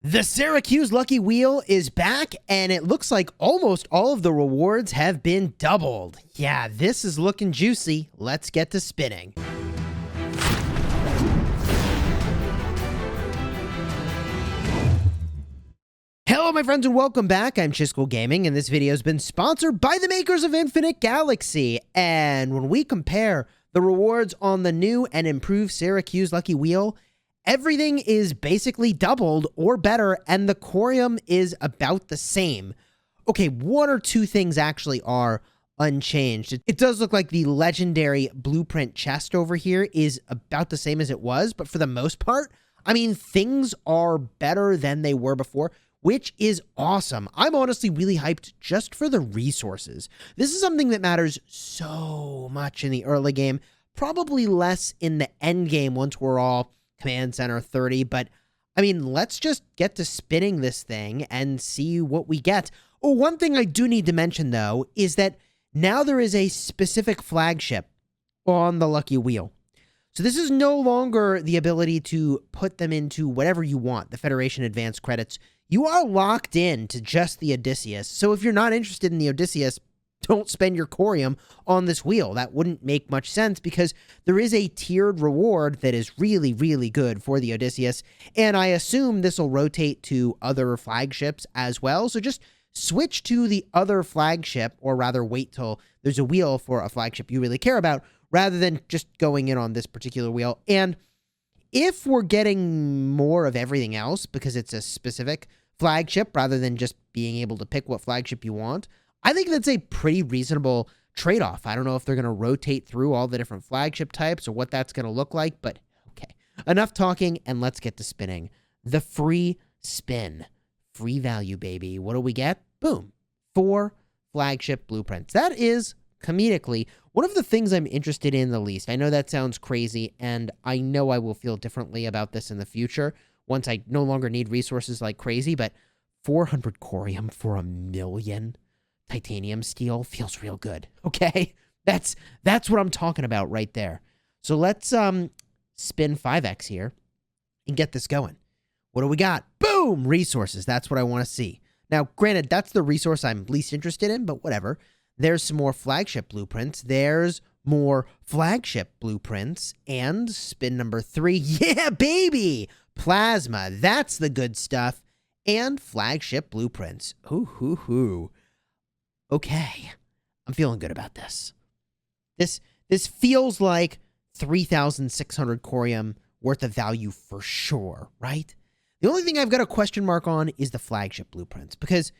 The Syracuse Lucky Wheel is back, and it looks like almost all of the rewards have been doubled. Yeah, this is looking juicy. Let's get to spinning. Hello, my friends, and welcome back. I'm Chisgule Gaming, and this video has been sponsored by the makers of Infinite Galaxy. And when we compare the rewards on the new and improved Syracuse Lucky Wheel, everything is basically doubled or better, and the Corium is about the same. Okay, one or two things actually are unchanged. It does look like the legendary blueprint chest over here is about the same as it was, but for the most part, I mean, things are better than they were before, which is awesome. I'm honestly really hyped just for the resources. This is something that matters so much in the early game, probably less in the end game once we're all Command Center 30, but I mean, let's just get to spinning this thing and see what we get. Oh, one thing I do need to mention, though, is that now there is a specific flagship on the Lucky Wheel. So this is no longer the ability to put them into whatever you want, the Federation Advanced Credits. You are locked in to just the Odysseus. So if you're not interested in the Odysseus, don't spend your Corium on this wheel. That wouldn't make much sense because there is a tiered reward that is really, really good for the Odysseus. And I assume this will rotate to other flagships as well. So just switch to the other flagship, or rather wait till there's a wheel for a flagship you really care about, rather than just going in on this particular wheel. And if we're getting more of everything else because it's a specific flagship rather than just being able to pick what flagship you want, I think that's a pretty reasonable trade-off. I don't know if they're going to rotate through all the different flagship types or what that's going to look like, but okay. Enough talking, and let's get to spinning. The free spin. Free value, baby. What do we get? Boom. 4 flagship blueprints. That is, comedically, one of the things I'm interested in the least. I know that sounds crazy, and I know I will feel differently about this in the future once I no longer need resources like crazy, but 400 Corium for 1,000,000 titanium steel feels real good. Okay, that's what I'm talking about right there. So let's spin 5x here and get this going. What do we got? Boom! Resources. That's what I want to see. Now, granted, that's the resource I'm least interested in, but whatever. There's some more flagship blueprints. There's more flagship blueprints. And spin number 3. Yeah, baby! Plasma. That's the good stuff. And flagship blueprints. Ooh. Okay, I'm feeling good about this. This feels like 3,600 Corium worth of value for sure, right? The only thing I've got a question mark on is the flagship blueprints, because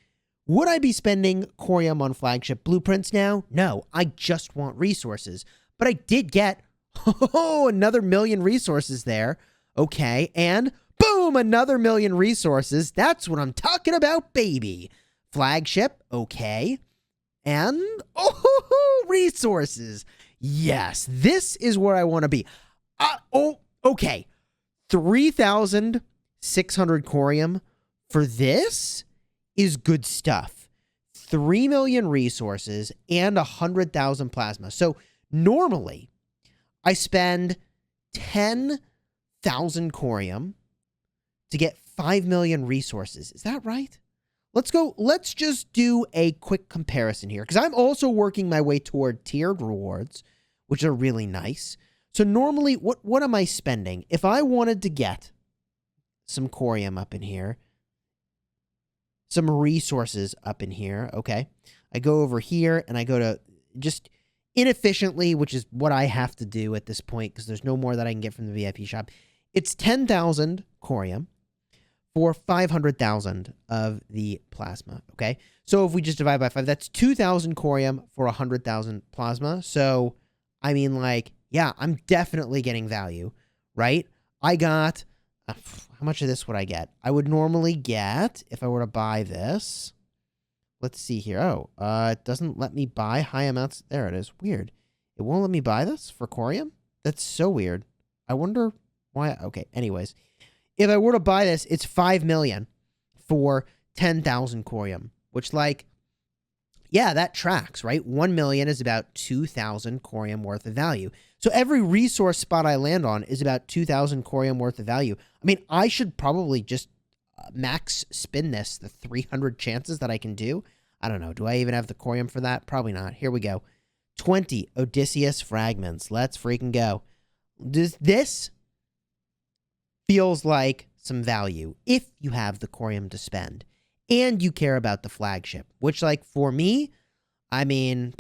would I be spending Corium on flagship blueprints now? No, I just want resources. But I did get, another 1,000,000 resources there. Okay, and boom, another 1,000,000 resources. That's what I'm talking about, baby. Flagship, okay. And, resources. Yes, this is where I want to be. Okay. 3,600 Corium for this is good stuff. 3,000,000 resources and 100,000 plasma. So normally, I spend 10,000 Corium to get 5,000,000 resources. Is that right? Let's just do a quick comparison here, because I'm also working my way toward tiered rewards, which are really nice. So normally, what am I spending? If I wanted to get some Corium up in here, some resources up in here, okay, I go over here and I go to just inefficiently, which is what I have to do at this point, because there's no more that I can get from the VIP shop. It's 10,000 Corium for 500,000 of the plasma, okay? So if we just divide by 5, that's 2,000 Corium for 100,000 plasma. So, I mean, like, yeah, I'm definitely getting value, right? I got, how much of this would I get? I would normally get, if I were to buy this, let's see here. Oh, it doesn't let me buy high amounts. There it is. Weird. It won't let me buy this for Corium? That's so weird. I wonder why. Okay, anyways. If I were to buy this, it's 5,000,000 for 10,000 Corium, which, like, yeah, that tracks, right? 1,000,000 is about 2,000 Corium worth of value. So every resource spot I land on is about 2,000 Corium worth of value. I mean, I should probably just max spin this, the 300 chances that I can do. I don't know. Do I even have the corium for that? Probably not. Here we go. 20 Odysseus fragments. Let's freaking go. This feels like some value if you have the corium to spend and you care about the flagship, which, like, for me, I mean,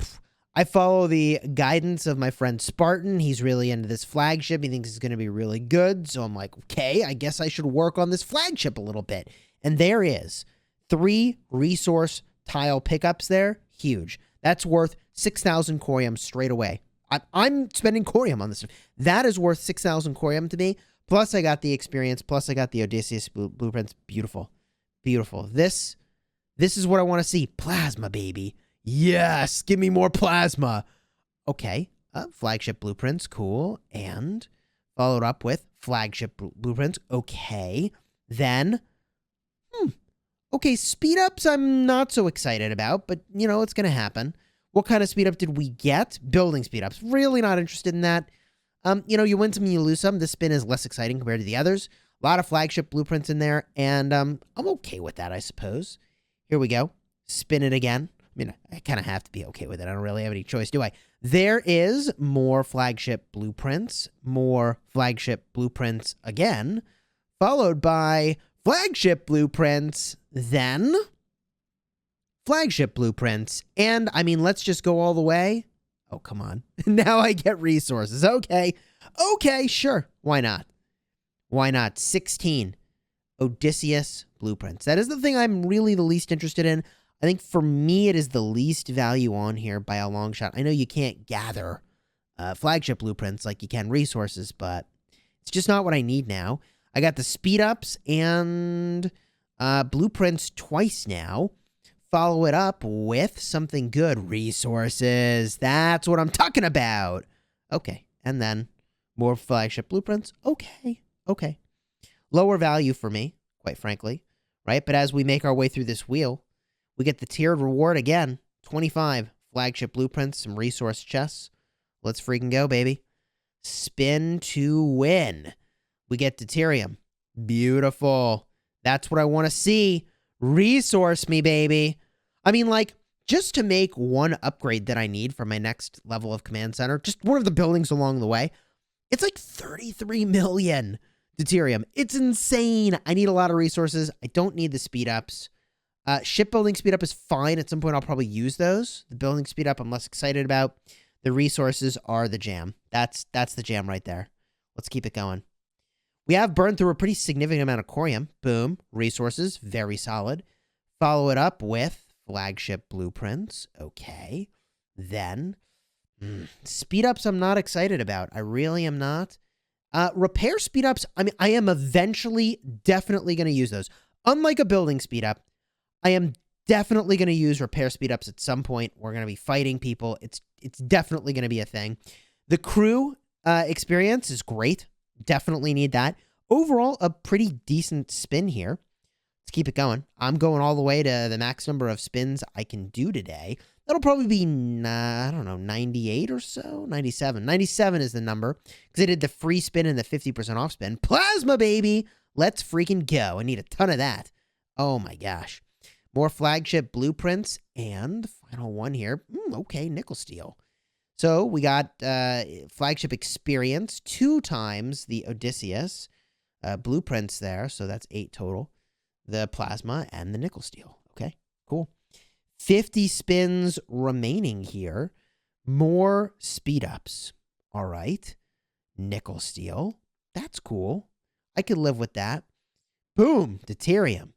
I follow the guidance of my friend Spartan. He's really into this flagship. He thinks it's going to be really good. So I'm like, okay, I guess I should work on this flagship a little bit. And there is 3 resource tile pickups there. Huge. That's worth 6,000 corium straight away. I'm spending corium on this. That is worth 6,000 corium to me. Plus, I got the experience. Plus, I got the Odysseus blueprints. Beautiful. Beautiful. This is what I want to see. Plasma, baby. Yes. Give me more plasma. Okay. Flagship blueprints. Cool. And followed up with flagship blueprints. Okay. Then, okay, speed ups I'm not so excited about, but, you know, it's going to happen. What kind of speed up did we get? Building speed ups. Really not interested in that. You know, you win some, you lose some. This spin is less exciting compared to the others. A lot of flagship blueprints in there, and I'm okay with that, I suppose. Here we go. Spin it again. I mean, I kind of have to be okay with it. I don't really have any choice, do I? There is more flagship blueprints. More flagship blueprints again, followed by flagship blueprints, then flagship blueprints. And, I mean, let's just go all the way. Oh, come on. Now I get resources. Okay. Okay, sure. Why not? Why not? 16 Odysseus blueprints. That is the thing I'm really the least interested in. I think for me, it is the least value on here by a long shot. I know you can't gather flagship blueprints like you can resources, but it's just not what I need now. I got the speed ups and blueprints twice now. Follow it up with something good. Resources. That's what I'm talking about. Okay. And then more flagship blueprints. Okay. Okay. Lower value for me, quite frankly. Right? But as we make our way through this wheel, we get the tiered reward again. 25 flagship blueprints, some resource chests. Let's freaking go, baby. Spin to win. We get deuterium. Beautiful. That's what I want to see. Resource me, baby. I mean, like, just to make one upgrade that I need for my next level of command center, just one of the buildings along the way, it's like 33 million deuterium. It's insane. I need a lot of resources. I don't need the speed ups. Shipbuilding speed up is fine. At some point, I'll probably use those. The building speed up, I'm less excited about. The resources are the jam. That's the jam right there. Let's keep it going. We have burned through a pretty significant amount of corium. Boom. Resources. Very solid. Follow it up with flagship blueprints. Okay. Then, speed ups I'm not excited about. I really am not. Repair speed ups, I mean, I am eventually definitely going to use those. Unlike a building speed up, I am definitely going to use repair speed ups at some point. We're going to be fighting people. It's definitely going to be a thing. The crew experience is great. Definitely need that. Overall, a pretty decent spin here. Let's keep it going. I'm going all the way to the max number of spins I can do today. That'll probably be, I don't know, 98 or so? 97. 97 is the number because I did the free spin and the 50% off spin. Plasma, baby! Let's freaking go. I need a ton of that. Oh my gosh. More flagship blueprints and final one here. Okay, nickel steel. So we got flagship experience 2 times the Odysseus blueprints there. So that's 8 total. The plasma and the nickel steel. Okay, cool. 50 spins remaining here. More speed ups. All right. Nickel steel. That's cool. I could live with that. Boom. Deuterium.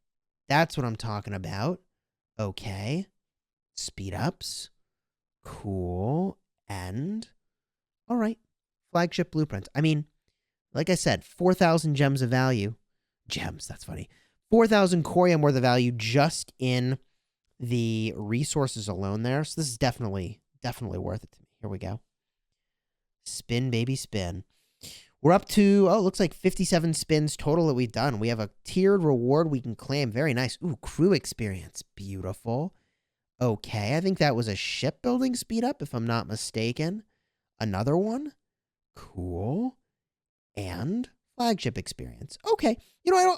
That's what I'm talking about. Okay. Speed ups. Cool. And, all right. Flagship blueprints. I mean, like I said, 4,000 gems of value. Gems, that's funny. 4,000 corium worth of value just in the resources alone there. So this is definitely worth it to me. Here we go. Spin, baby, spin. We're up to, it looks like 57 spins total that we've done. We have a tiered reward we can claim. Very nice. Ooh, crew experience. Beautiful. Okay, I think that was a shipbuilding speed up, if I'm not mistaken. Another one. Cool. And flagship experience. Okay. You know,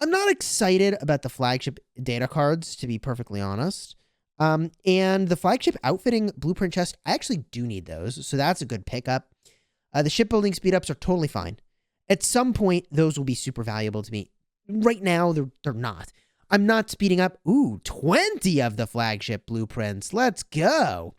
I'm not excited about the flagship data cards, to be perfectly honest. And the flagship outfitting blueprint chest, I actually do need those, so that's a good pickup. The shipbuilding speed-ups are totally fine. At some point, those will be super valuable to me. Right now, they're not. I'm not speeding up. Ooh, 20 of the flagship blueprints. Let's go.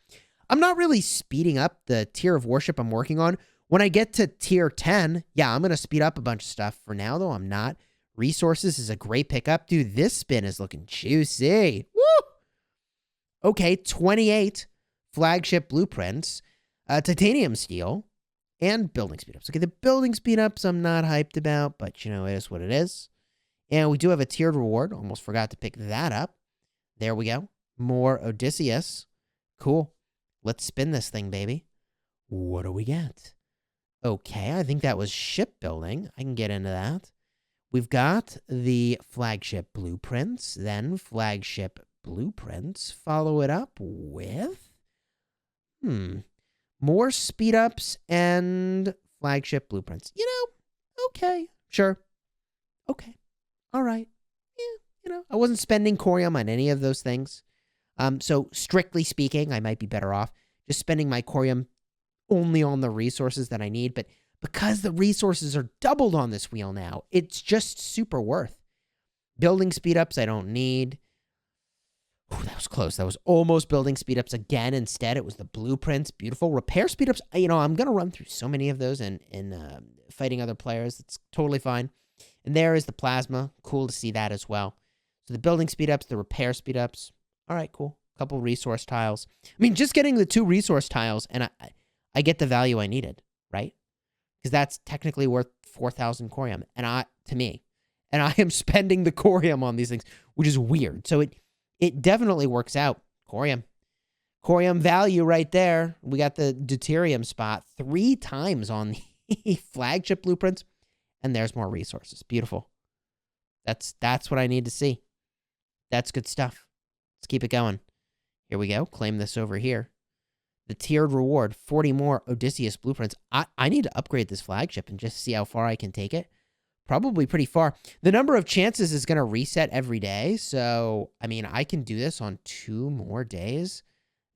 I'm not really speeding up the tier of warship I'm working on. When I get to tier 10, yeah, I'm going to speed up a bunch of stuff. For now, though, I'm not. Resources is a great pickup. Dude, this spin is looking juicy. Woo! Okay, 28 flagship blueprints, titanium steel, and building speed-ups. Okay, the building speed-ups I'm not hyped about, but, you know, it is what it is. And we do have a tiered reward. Almost forgot to pick that up. There we go. More Odysseus. Cool. Let's spin this thing, baby. What do we get? Okay, I think that was shipbuilding. I can get into that. We've got the flagship blueprints, then flagship blueprints. Follow it up with... more speed-ups and flagship blueprints. You know, okay, sure. Okay, all right. Yeah, you know, I wasn't spending corium on any of those things. So strictly speaking, I might be better off just spending my corium only on the resources that I need. But because the resources are doubled on this wheel now, it's just super worth. Building speed-ups I don't need. Ooh, that was close. That was almost building speed-ups again. Instead, it was the blueprints. Beautiful. Repair speed-ups. You know, I'm going to run through so many of those in fighting other players. It's totally fine. And there is the plasma. Cool to see that as well. So the building speed-ups, the repair speed-ups. All right, cool. Couple resource tiles. I mean, just getting the 2 resource tiles, and I get the value I needed, right? Because that's technically worth 4,000 corium, to me. And I am spending the corium on these things, which is weird. So it definitely works out. Corium value right there. We got the deuterium spot 3 times on the flagship blueprints. And there's more resources. Beautiful. That's what I need to see. That's good stuff. Let's keep it going. Here we go. Claim this over here. The tiered reward, 40 more Odysseus blueprints. I need to upgrade this flagship and just see how far I can take it. Probably pretty far. The number of chances is going to reset every day. So, I mean, I can do this on 2 more days.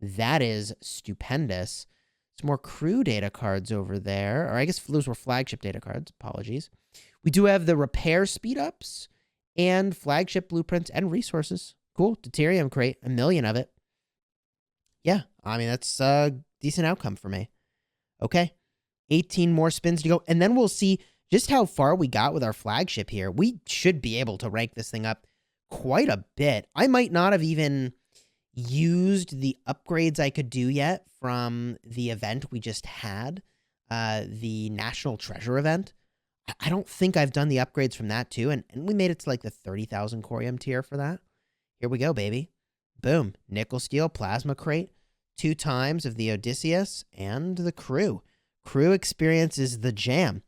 That is stupendous. Some more crew data cards over there. Or I guess those were flagship data cards. Apologies. We do have the repair speed-ups and flagship blueprints and resources. Cool. Deuterium crate. 1 million of it. Yeah. I mean, that's a decent outcome for me. Okay. 18 more spins to go. And then we'll see just how far we got with our flagship here. We should be able to rank this thing up quite a bit. I might not have even used the upgrades I could do yet from the event we just had, the National Treasure event. I don't think I've done the upgrades from that too, and we made it to like the 30,000 corium tier for that. Here we go, baby. Boom. Nickel steel plasma crate. 2 times of the Odysseus and the crew. Crew experience is the jam.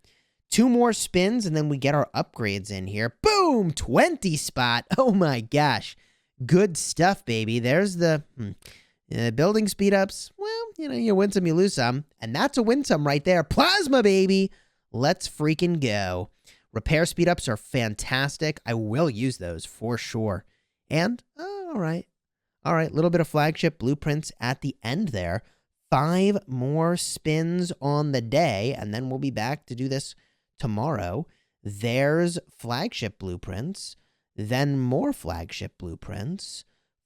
2 more spins, and then we get our upgrades in here. Boom! 20 spot. Oh my gosh. Good stuff, baby. There's the building speed-ups. Well, you know, you win some, you lose some. And that's a win some right there. Plasma, baby. Let's freaking go. Repair speed-ups are fantastic. I will use those for sure. And, all right. All right, little bit of flagship blueprints at the end there. 5 more spins on the day, and then we'll be back to do this tomorrow. There's flagship blueprints, then more flagship blueprints.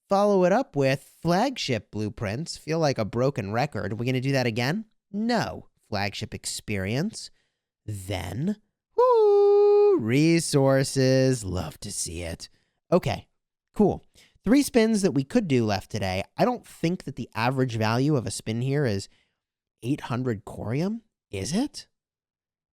Follow it up with flagship blueprints. Feel like a broken record. We're going to do that again? No. Flagship experience. Then, woo, resources. Love to see it. Okay, cool. 3 spins that we could do left today. I don't think that the average value of a spin here is 800 corium. Is it?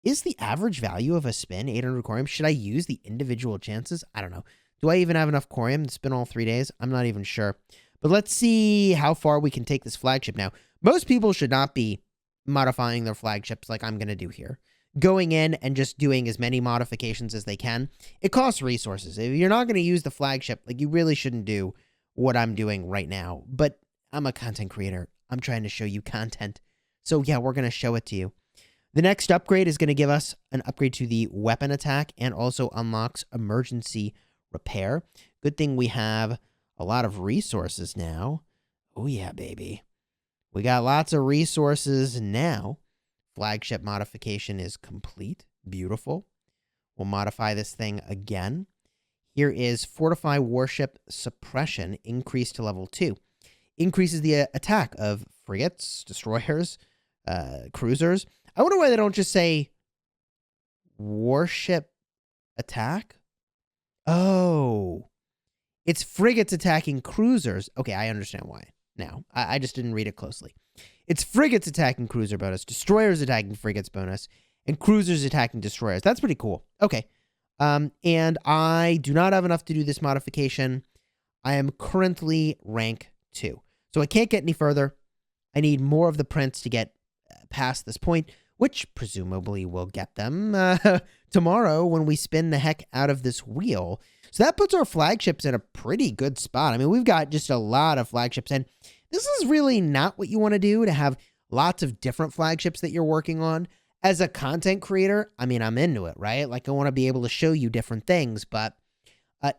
Is the average value of a spin 800 corium? Should I use the individual chances? I don't know. Do I even have enough corium to spin all 3 days? I'm not even sure. But let's see how far we can take this flagship now. Most people should not be modifying their flagships like I'm going to do here. Going in and just doing as many modifications as they can. It costs resources. If you're not going to use the flagship, like, you really shouldn't do what I'm doing right now. But I'm a content creator. I'm trying to show you content. So yeah, we're going to show it to you. The next upgrade is going to give us an upgrade to the weapon attack and also unlocks emergency repair. Good thing we have a lot of resources now. Oh yeah, baby. We got lots of resources now. Flagship modification is complete. Beautiful. We'll modify this thing again. Here is Fortify Warship Suppression, increased to level 2. Increases the attack of frigates, destroyers, cruisers. I wonder why they don't just say warship attack. Oh, it's frigates attacking cruisers. Okay, I understand why now. I just didn't read it closely. It's frigates attacking cruiser bonus, destroyers attacking frigates bonus, and cruisers attacking destroyers. That's pretty cool. Okay. And I do not have enough to do this modification. I am currently rank 2. So I can't get any further. I need more of the prints to get past this point, which presumably will get them tomorrow when we spin the heck out of this wheel. So that puts our flagships in a pretty good spot. I mean, we've got just a lot of flagships, and this is really not what you want to do, to have lots of different flagships that you're working on. As a content creator, I mean, I'm into it, right? Like, I want to be able to show you different things, but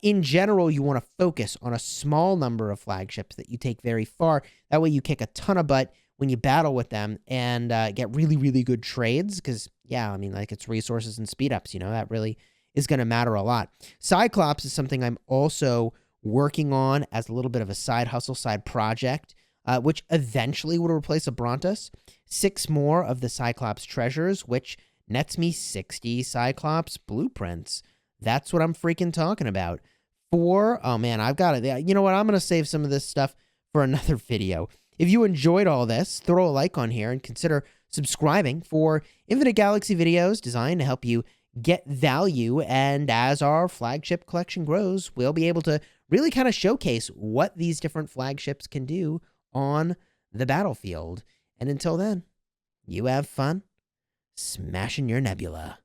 in general, you want to focus on a small number of flagships that you take very far. That way you kick a ton of butt when you battle with them and get really, really good trades. Because, yeah, I mean, like, it's resources and speed ups, you know, that really is going to matter a lot. Cyclops is something I'm also working on as a little bit of a side hustle, side project, which eventually would replace a Brontos. 6 more of the Cyclops treasures, which nets me 60 Cyclops blueprints. That's what I'm freaking talking about. 4, oh man, I've got it. You know what? I'm going to save some of this stuff for another video. If you enjoyed all this, throw a like on here and consider subscribing for Infinite Galaxy videos designed to help you get value. And as our flagship collection grows, we'll be able to really kind of showcase what these different flagships can do on the battlefield. And until then, you have fun smashing your nebula.